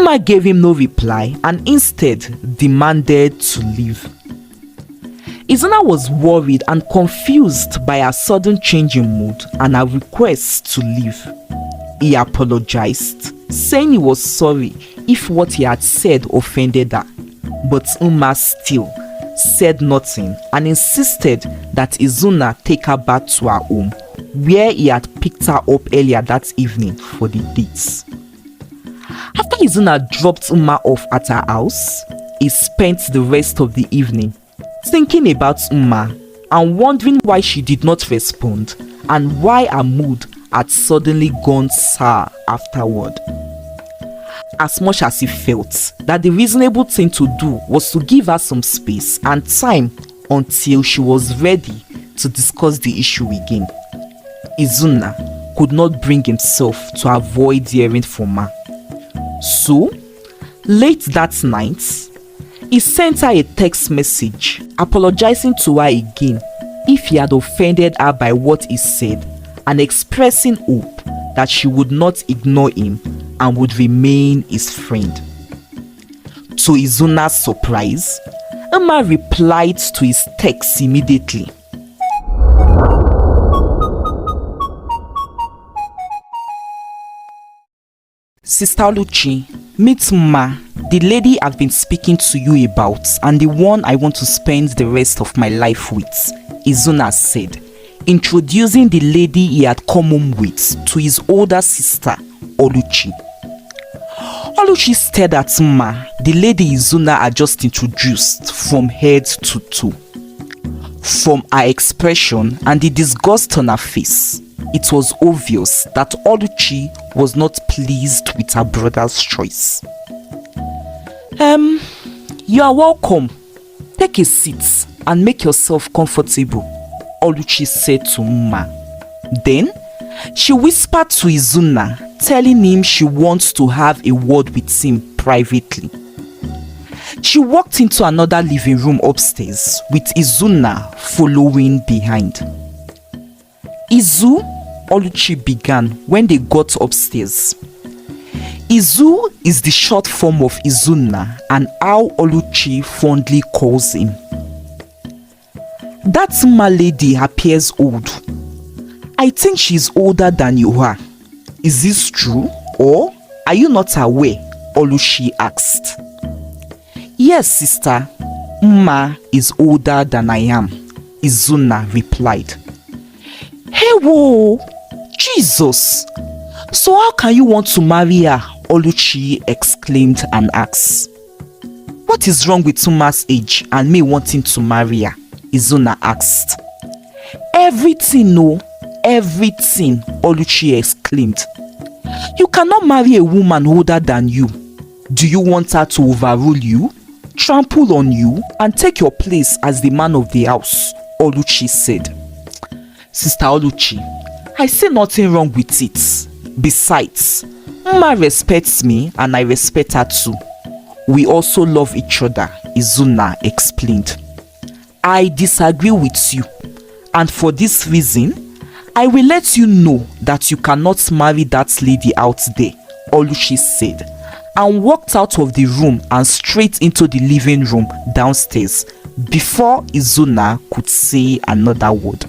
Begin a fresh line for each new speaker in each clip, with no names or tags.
Umma gave him no reply and instead demanded to leave. Izunna was worried and confused by her sudden change in mood and her request to leave. He apologized, saying he was sorry if what he had said offended her, but Umma still said nothing and insisted that Izunna take her back to her home, where he had picked her up earlier that evening for the dates. After Izunna dropped Umma off at her house, he spent the rest of the evening thinking about Umma and wondering why she did not respond and why her mood had suddenly gone sour afterward. As much as he felt that the reasonable thing to do was to give her some space and time until she was ready to discuss the issue again, Izunna could not bring himself to avoid hearing from her. So, late that night, he sent her a text message apologizing to her again if he had offended her by what he said and expressing hope that she would not ignore him and would remain his friend. To Izunna's surprise, Umma replied to his text immediately. Sister Oluchi, meet Umma, the lady I've been speaking to you about and the one I want to spend the rest of my life with, Izunna said, introducing the lady he had come home with to his older sister, Oluchi. Oluchi stared at Umma, the lady Izunna had just introduced, from head to toe. From her expression and the disgust on her face, it was obvious that Oluchi was not pleased with her brother's choice. You are welcome. Take a seat and make yourself comfortable, Oluchi said to Umma. Then, she whispered to Izunna, telling him she wants to have a word with him privately. She walked into another living room upstairs with Izunna following behind. Izu, Oluchi began when they got upstairs. Izu is the short form of Izunna and how Oluchi fondly calls him. That Umma lady appears old. I think she's older than you are. Is this true, or are you not aware? Oluchi asked. Yes, sister. Umma is older than I am, Izunna replied. Hey, whoa! Jesus! So how can you want to marry her? Oluchi exclaimed and asked. What is wrong with Umma's age and me wanting to marry her? Izunna asked. Everything, no, everything, Oluchi exclaimed. You cannot marry a woman older than you. Do you want her to overrule you, trample on you, and take your place as the man of the house? Oluchi said. Sister Oluchi, I see nothing wrong with it. Besides, Umma respects me and I respect her too. We also love each other, Izunna explained. I disagree with you, and for this reason, I will let you know that you cannot marry that lady out there, Oluchi said, and walked out of the room and straight into the living room downstairs before Izunna could say another word.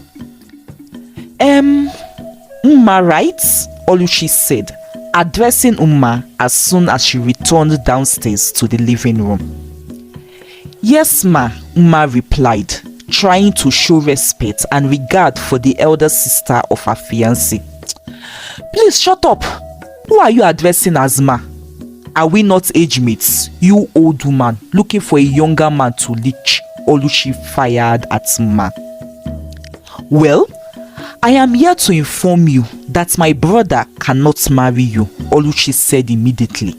Umma, right? Oluchi said, addressing Umma as soon as she returned downstairs to the living room. Yes, ma, Umma replied, trying to show respect and regard for the elder sister of her fiancé. Please shut up. Who are you addressing as ma? Are we not age mates? You old woman looking for a younger man to leech, Oluchi fired at Umma. Well, I am here to inform you that my brother cannot marry you, Oluchi said immediately,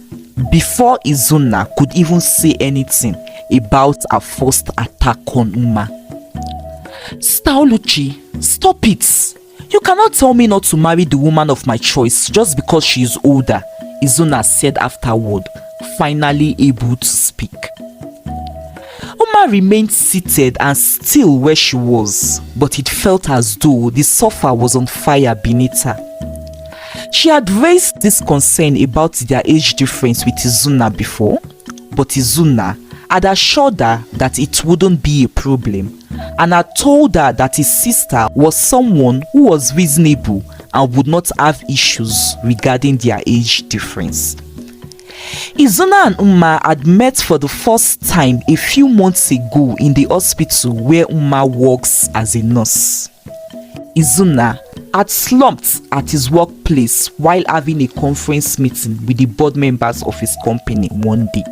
before Izunna could even say anything about her first attack on Umma. Sister Oluchi, stop it. You cannot tell me not to marry the woman of my choice just because she is older, Izunna said afterward, finally able to speak. Umma remained seated and still where she was, but it felt as though the sofa was on fire beneath her. She had raised this concern about their age difference with Izunna before, but Izunna had assured her that it wouldn't be a problem and had told her that his sister was someone who was reasonable and would not have issues regarding their age difference. Izunna and Umma had met for the first time a few months ago in the hospital where Umma works as a nurse. Izunna had slumped at his workplace while having a conference meeting with the board members of his company one day.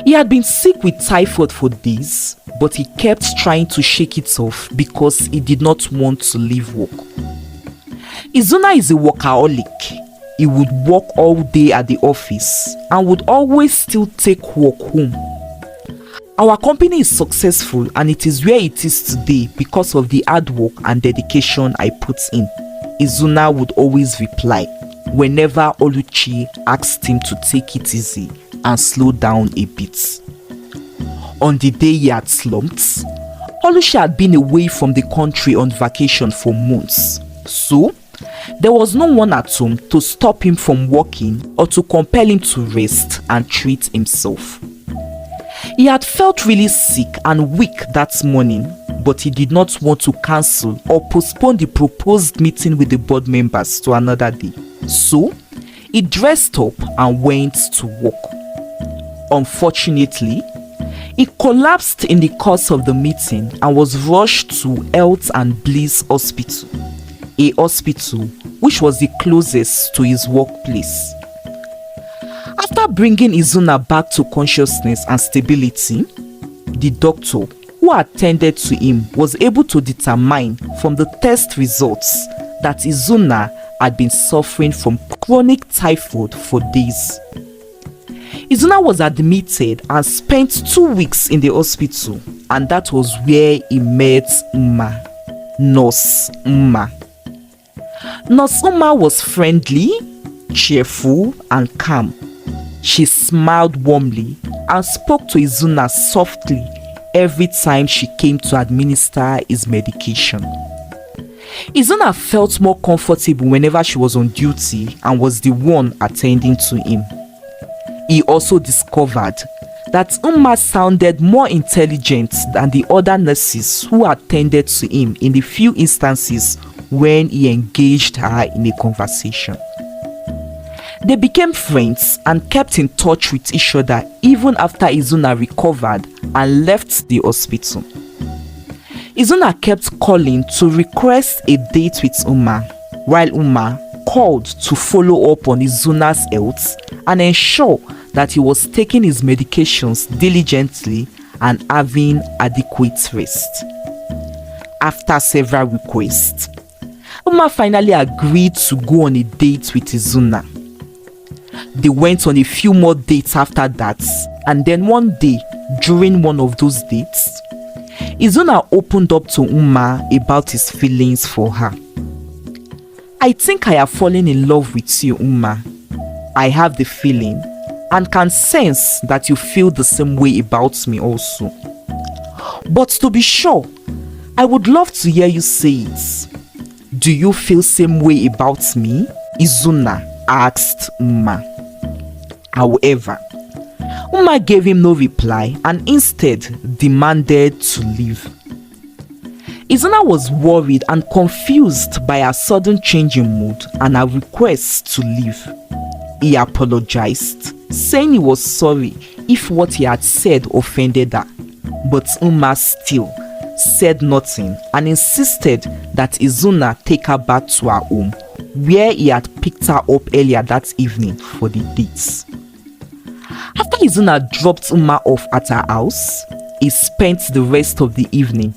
He had been sick with typhoid for days, but he kept trying to shake it off because he did not want to leave work. Izunna is a workaholic. He would work all day at the office and would always still take work home. Our company is successful and it is where it is today because of the hard work and dedication I put in, Izunna would always reply whenever Oluchi asked him to take it easy and slow down a bit. On the day he had slumped, Oluchi had been away from the country on vacation for months, so there was no one at home to stop him from working or to compel him to rest and treat himself. He had felt really sick and weak that morning, but he did not want to cancel or postpone the proposed meeting with the board members to another day. So, he dressed up and went to work. Unfortunately, he collapsed in the course of the meeting and was rushed to Health and Bliss Hospital, a hospital which was the closest to his workplace. After bringing Izunna back to consciousness and stability, the doctor who attended to him was able to determine from the test results that Izunna had been suffering from chronic typhoid for days. Izunna was admitted and spent 2 weeks in the hospital, and that was where he met Umma, Nurse Umma. Nurse Umma was friendly, cheerful, and calm. She smiled warmly and spoke to Izunna softly every time she came to administer his medication. Izunna felt more comfortable whenever she was on duty and was the one attending to him. He also discovered that Umma sounded more intelligent than the other nurses who attended to him in the few instances when he engaged her in a conversation. They became friends and kept in touch with each other even after Izunna recovered and left the hospital. Izunna kept calling to request a date with Umma, while Umma called to follow up on Izunna's health and ensure that he was taking his medications diligently and having adequate rest. After several requests, Umma finally agreed to go on a date with Izunna. They went on a few more dates after that, and then one day, during one of those dates, Izunna opened up to Umma about his feelings for her. "I think I have fallen in love with you, Umma. I have the feeling and can sense that you feel the same way about me also. But to be sure, I would love to hear you say it. Do you feel same way about me?" Izunna asked Umma. However, Umma gave him no reply and instead demanded to leave. Izunna was worried and confused by her sudden change in mood and her request to leave. He apologized, saying he was sorry if what he had said offended her, but Umma still said nothing and insisted that Izunna take her back to her home, where he had picked her up earlier that evening for the dates. After Izunna dropped Umma off at her house, he spent the rest of the evening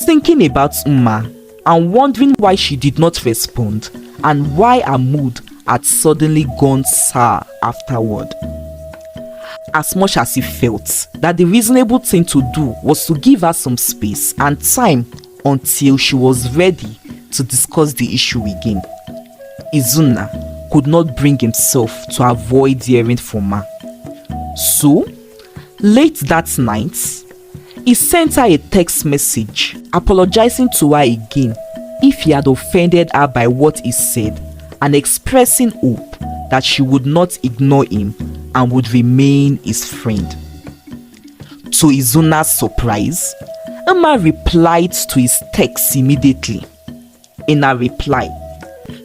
thinking about Umma and wondering why she did not respond and why her mood had suddenly gone sour afterward. As much as he felt that the reasonable thing to do was to give her some space and time until she was ready to discuss the issue again, Izunna could not bring himself to avoid hearing from her. So, late that night, he sent her a text message apologizing to her again if he had offended her by what he said and expressing hope that she would not ignore him and would remain his friend. To Izunna's surprise, Umma replied to his text immediately. In her reply,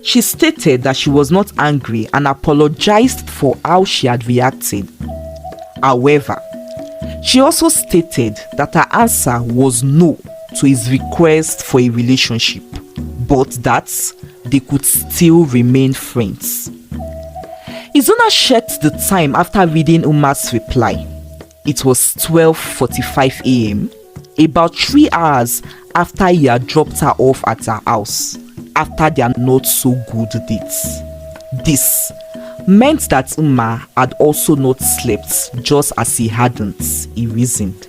she stated that she was not angry and apologized for how she had reacted. However, she also stated that her answer was no to his request for a relationship, but that they could still remain friends. Izunna checked the time after reading Umma's reply. It was 12:45 a.m., about 3 hours after he had dropped her off at her house after their not so good dates. This meant that Umma had also not slept just as he hadn't, he reasoned.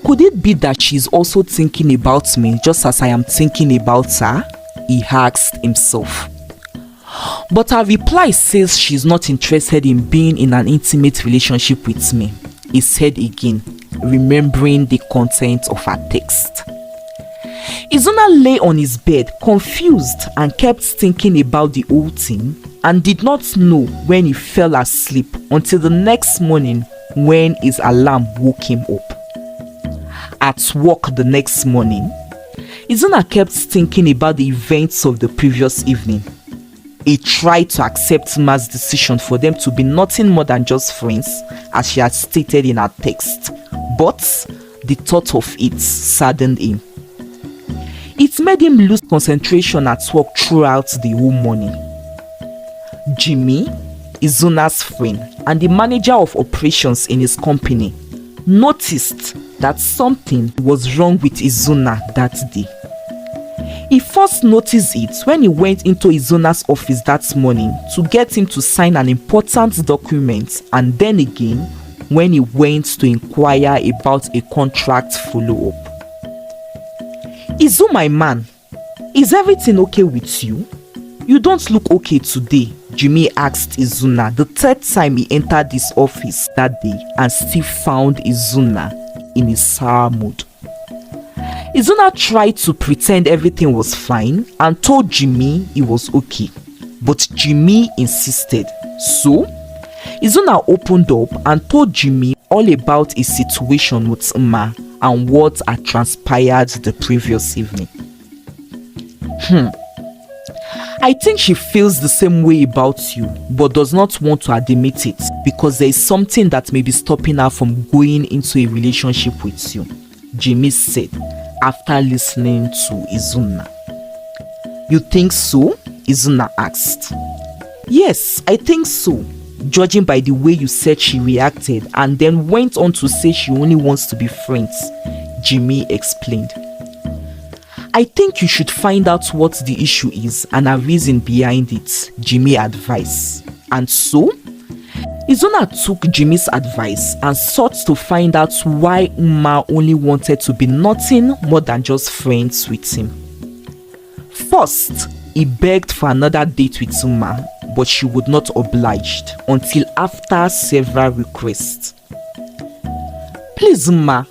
Could it be that she's also thinking about me just as I am thinking about her? He asked himself. But her reply says she's not interested in being in an intimate relationship with me, he said again, remembering the content of her text. Izunna lay on his bed confused and kept thinking about the whole thing and did not know when he fell asleep until the next morning when his alarm woke him up. At work the next morning, Izunna kept thinking about the events of the previous evening. He tried to accept Umma's decision for them to be nothing more than just friends, as she had stated in her text, but the thought of it saddened him. It made him lose concentration at work throughout the whole morning. Jimmy, Izunna's friend and the manager of operations in his company, noticed that something was wrong with Izunna that day. He first noticed it when he went into Izunna's office that morning to get him to sign an important document, and then again when he went to inquire about a contract follow-up. Izu, my man, is everything okay with you? You don't look okay today, Jimmy asked Izunna the third time he entered his office that day and still found Izunna in a sour mood. Izunna tried to pretend everything was fine and told Jimmy he was okay, but Jimmy insisted. So, Izunna opened up and told Jimmy all about his situation with Umma and what had transpired the previous evening. I think she feels the same way about you, but does not want to admit it because there is something that may be stopping her from going into a relationship with you, Jimmy said after listening to Izunna. You think so? Izunna asked. Yes, I think so, judging by the way you said she reacted and then went on to say she only wants to be friends, Jimmy explained. I think you should find out what the issue is and a reason behind it, Jimmy advised. And so, Izunna took Jimmy's advice and sought to find out why Umma only wanted to be nothing more than just friends with him. First, he begged for another date with Umma, but she would not oblige until after several requests. Please, Umma,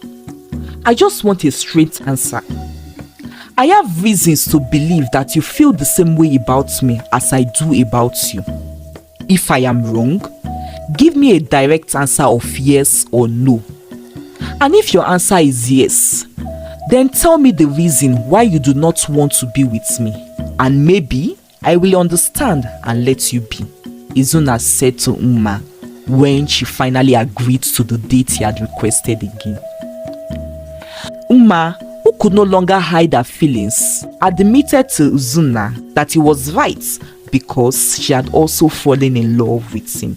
I just want a straight answer. I have reasons to believe that you feel the same way about me as I do about you. If I am wrong, give me a direct answer of yes or no. And if your answer is yes, then tell me the reason why you do not want to be with me, and maybe I will understand and let you be, Izunna said to Umma when she finally agreed to the date he had requested again. Umma, who could no longer hide her feelings, admitted to Izunna that he was right because she had also fallen in love with him.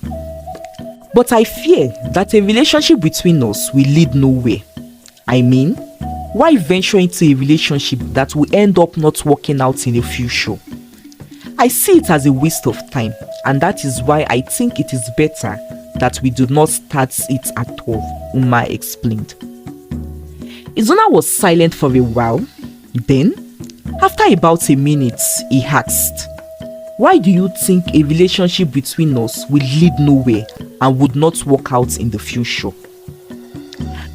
But I fear that a relationship between us will lead nowhere. I mean, why venture into a relationship that will end up not working out in the future? I see it as a waste of time, and that is why I think it is better that we do not start it at all, Umma explained. Izunna was silent for a while. Then, after about a minute, he asked, why do you think a relationship between us will lead nowhere and would not work out in the future?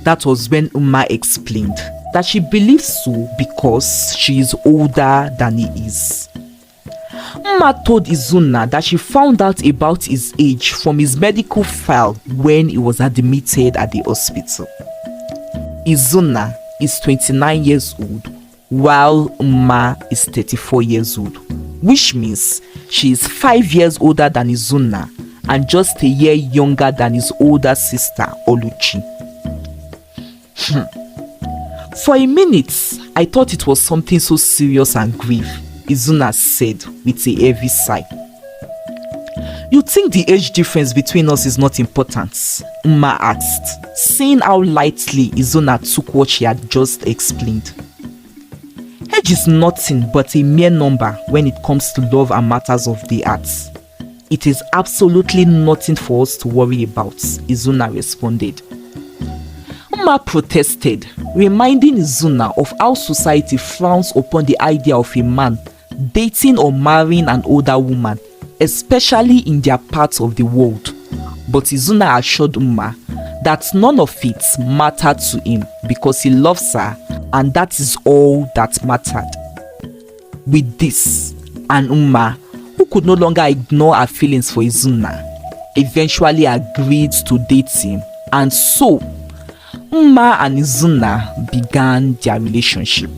That was when Umma explained that she believes so because she is older than he is. Mma told Izunna that she found out about his age from his medical file when he was admitted at the hospital. Izunna is 29 years old, while Mma is 34 years old, which means she is 5 years older than Izunna and just a year younger than his older sister, Oluchi. For a minute, I thought it was something so serious and grave, Izunna said with a heavy sigh. You think the age difference between us is not important? Mma asked, seeing how lightly Izunna took what she had just explained. Age is nothing but a mere number when it comes to love and matters of the arts. It is absolutely nothing for us to worry about, Izunna responded. Mma protested, reminding Izunna of how society frowns upon the idea of a man dating or marrying an older woman, especially in their parts of the world. But Izunna assured Mma that none of it mattered to him because he loves her, and that is all that mattered. With this, and Mma, who could no longer ignore her feelings for Izunna, eventually agreed to date him, and so Mma and Izunna began their relationship.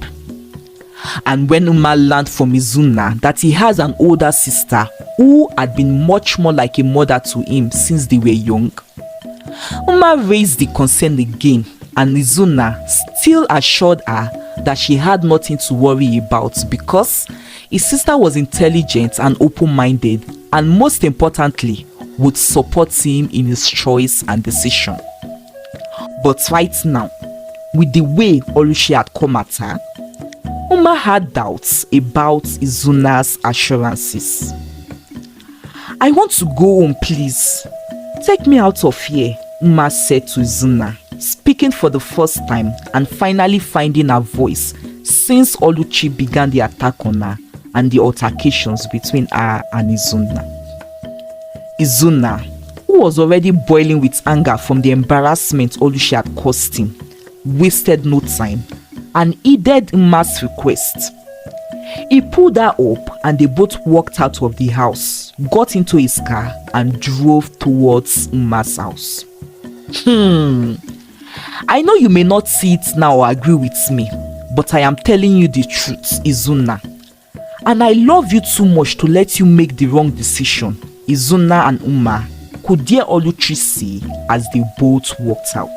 And when Mma learned from Izunna that he has an older sister who had been much more like a mother to him since they were young, Mma raised the concern again, and Izunna still assured her that she had nothing to worry about because his sister was intelligent and open-minded, and most importantly, would support him in his choice and decision. But right now, with the way Oluchi had come at her, Mma had doubts about Izunna's assurances. I want to go home, please. Take me out of here, Mma said to Izunna, speaking for the first time and finally finding her voice since Oluchi began the attack on her and the altercations between her and Izunna. Izunna, who was already boiling with anger from the embarrassment Oluchi had caused him, wasted no time and heeded Mma's request. He pulled her up and they both walked out of the house, got into his car and drove towards Mma's house. I know you may not see it now or agree with me, but I am telling you the truth, Izunna. And I love you too much to let you make the wrong decision, Izunna and Mma could hear Oluchi say as they both walked out.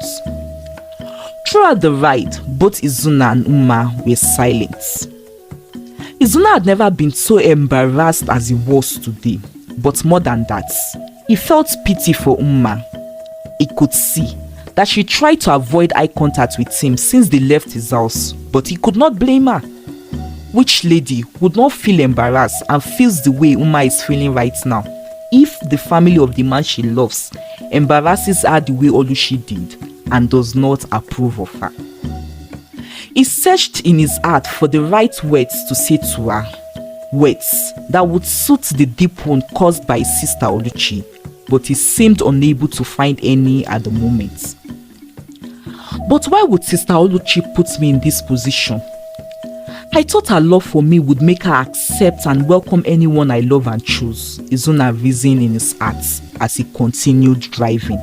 Throughout the ride, both Izunna and Mma were silent. Izunna had never been so embarrassed as he was today, but more than that, he felt pity for Mma. He could see that she tried to avoid eye contact with him since they left his house, but he could not blame her. Which lady would not feel embarrassed and feels the way Mma is feeling right now if the family of the man she loves embarrasses her the way Oluchi did and does not approve of her? He searched in his heart for the right words to say to her, words that would suit the deep wound caused by his sister Oluchi, but he seemed unable to find any at the moment. But why would Sister Oluchi put me in this position? I thought her love for me would make her accept and welcome anyone I love and choose, Izunna reasoned in his heart as he continued driving.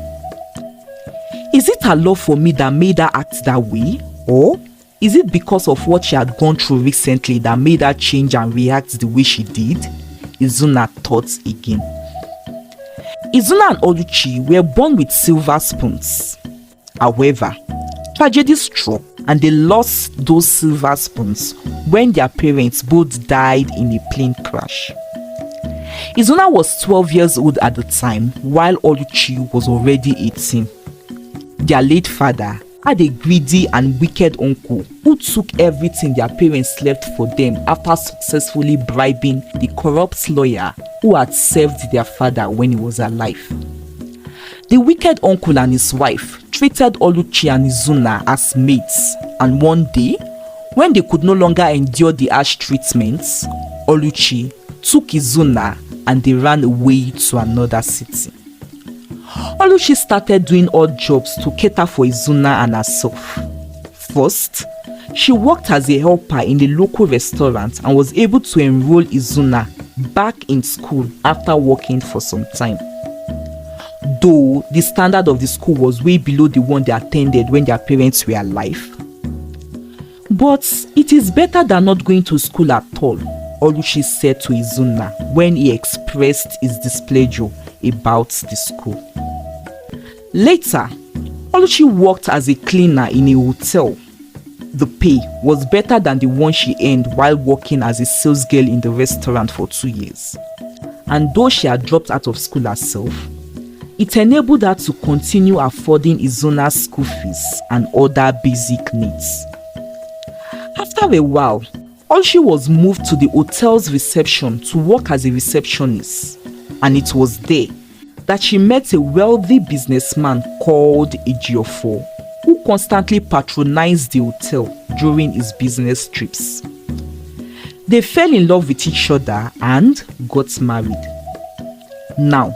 Is it her love for me that made her act that way? Or is it because of what she had gone through recently that made her change and react the way she did? Izunna thought again. Izunna and Oluchi were born with silver spoons. However, tragedy struck and they lost those silver spoons when their parents both died in a plane crash. Izunna was 12 years old at the time, while Oluchi was already 18. Their late father had a greedy and wicked uncle who took everything their parents left for them after successfully bribing the corrupt lawyer who had served their father when he was alive. The wicked uncle and his wife treated Oluchi and Izunna as mates, and one day, when they could no longer endure the harsh treatments, Oluchi took Izunna and they ran away to another city. Oluchi started doing odd jobs to cater for Izunna and herself. First, She worked as a helper in a local restaurant and was able to enroll Izunna back in school after working for some time. Though the standard of the school was way below the one they attended when their parents were alive. But it is better than not going to school at all, Oluchi said to Izunna when he expressed his displeasure about the school. Later, Oluchi worked as a cleaner in a hotel. The pay was better than the one she earned while working as a sales girl in the restaurant for 2 years. And though she had dropped out of school herself, it enabled her to continue affording Izunna's school fees and other basic needs. After a while, Oluchi was moved to the hotel's reception to work as a receptionist, and it was there that she met a wealthy businessman called Ejiofor, who constantly patronized the hotel during his business trips. They fell in love with each other and got married. Now,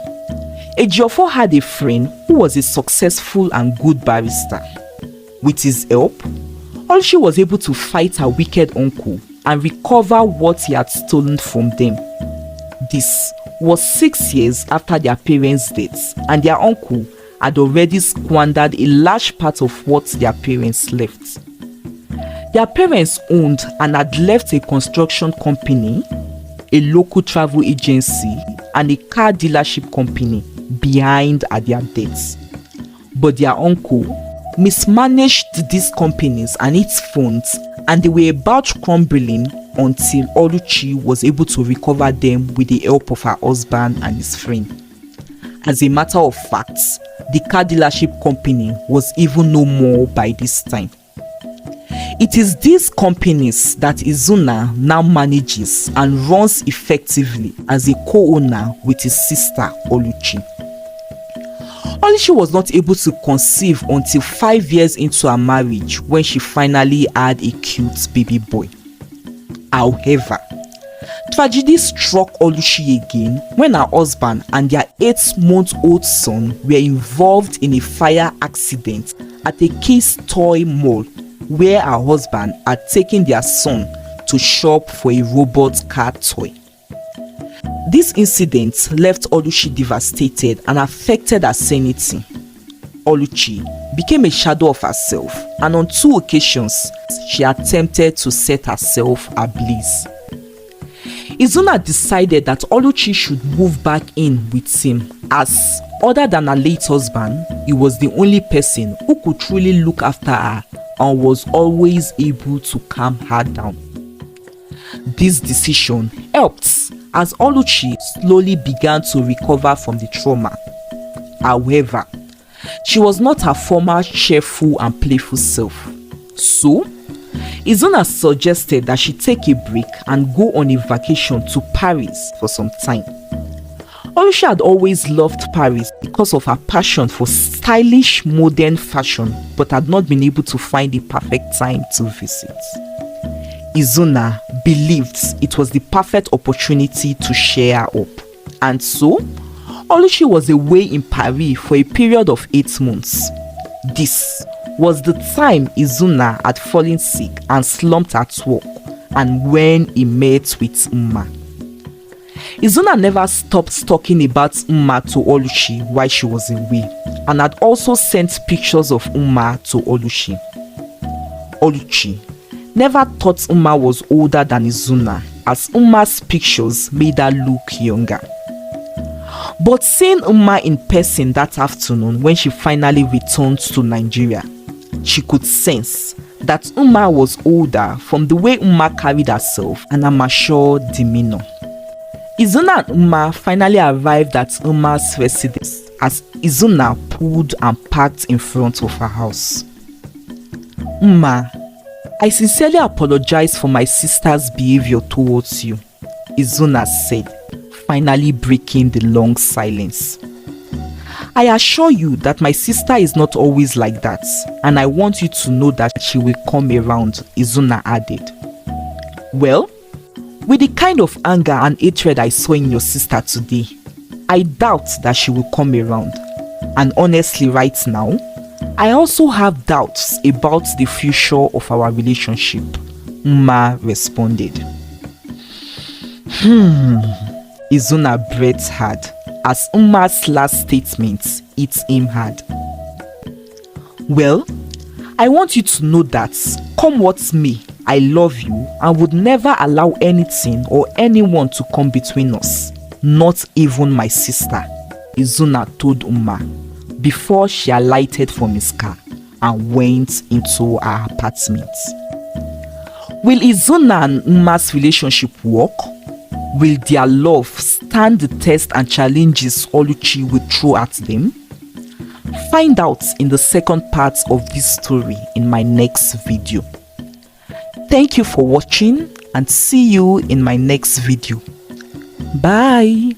Ejiofor had a friend who was a successful and good barrister. With his help, Oluchi was able to fight her wicked uncle and recover what he had stolen from them. This was 6 years after their parents' deaths, and their uncle had already squandered a large part of what their parents left. Their parents owned and had left a construction company, a local travel agency, and a car dealership company behind at their deaths. But their uncle mismanaged these companies and its funds, and they were about crumbling until Oluchi was able to recover them with the help of her husband and his friend. As a matter of fact, the car dealership company was even no more by this time. It is these companies that Izunna now manages and runs effectively as a co-owner with his sister Oluchi. Oluchi was not able to conceive until 5 years into her marriage when she finally had a cute baby boy. However, tragedy struck Oluchi again when her husband and their 8-month-old son were involved in a fire accident at a Kids Toy Mall where her husband had taken their son to shop for a robot car toy. This incident left Oluchi devastated and affected her sanity. Oluchi became a shadow of herself, and on 2 occasions, she attempted to set herself ablaze. Izunna decided that Oluchi should move back in with him, as other than her late husband, he was the only person who could truly look after her and was always able to calm her down. This decision helped as Oluchi slowly began to recover from the trauma. However, she was not her former cheerful and playful self. So, Izunna suggested that she take a break and go on a vacation to Paris for some time. Oluchi had always loved Paris because of her passion for stylish modern fashion, but had not been able to find the perfect time to visit. Izunna believed it was the perfect opportunity to cheer her up, and so Oluchi was away in Paris for a period of 8 months. This was the time Izunna had fallen sick and slumped at work, and when he met with Umma. Izunna never stopped talking about Umma to Oluchi while she was away, and had also sent pictures of Umma to Oluchi. Oluchi never thought Umma was older than Izunna, as Umma's pictures made her look younger. But seeing Umma in person that afternoon when she finally returned to Nigeria, she could sense that Umma was older from the way Umma carried herself and her mature demeanor. Izunna and Umma finally arrived at Umma's residence as Izunna pulled and parked in front of her house. "Umma, I sincerely apologize for my sister's behavior towards you," Izunna said, finally breaking the long silence. "I assure you that my sister is not always like that, and I want you to know that she will come around," Izunna added. "Well, with the kind of anger and hatred I saw in your sister today, I doubt that she will come around. And honestly, right now, I also have doubts about the future of our relationship, Umma responded. Izunna breathed hard as Umma's last statement hit him hard. Well, I want you to know that, come what may, I love you and would never allow anything or anyone to come between us, not even my sister, Izunna told Umma before she alighted from his car and went into her apartment. Will Izunna and Umma's relationship work? Will their love stand the test and challenges Oluchi will throw at them? Find out in the second part of this story in my next video. Thank you for watching and see you in my next video. Bye.